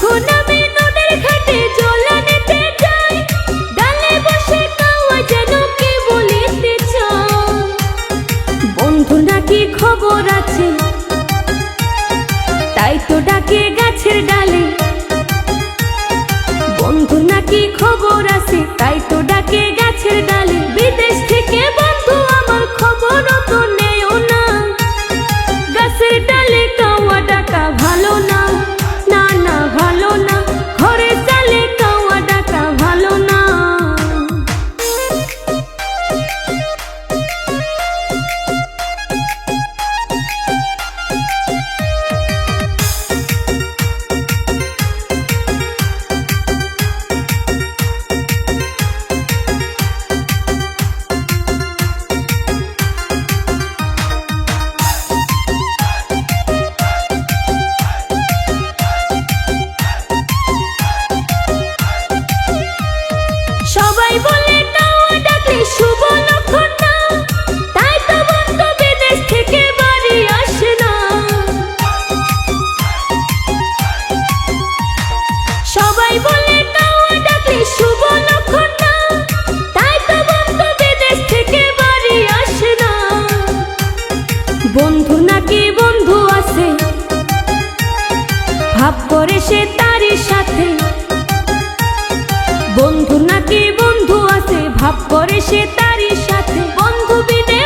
যখন আমি নদীর ঘাটে জল আনতে যাই, ডালে বসে কাওয়া যেন কি বলিতে চায়। বন্ধু নাকি খবর আছে, তাই তো ডাকে গাছের ডালে। বন্ধু নাকি খবর আছে, তাই তো ডাকে গাছের ডালে। বিদেশ থেকে বন্ধু আমার খবর তো নেও না, গাছের ডালে কাওয়া ডাকা ভালো না। না না ভালো না, ঘরে চালে কাওয়া ডাকা ভালো না। সবাই বলে কাওয়া ডাকলে শুভ লক্ষণ না, তাই তো বন্ধু বিদেশ থেকে বাড়ি আসে না। সবাই বলে কাওয়া ডাকলে শুভ লক্ষণ না, তাই তো বন্ধু বিদেশ থেকে বাড়ি আসে না। বন্ধু নাকি বন্ধু আছে, ভাব করে সে তারই সাথে। বন্ধু নাকি বন্ধু আছে, ভাব করে সে তারই সাথে। বন্ধু বিদেশ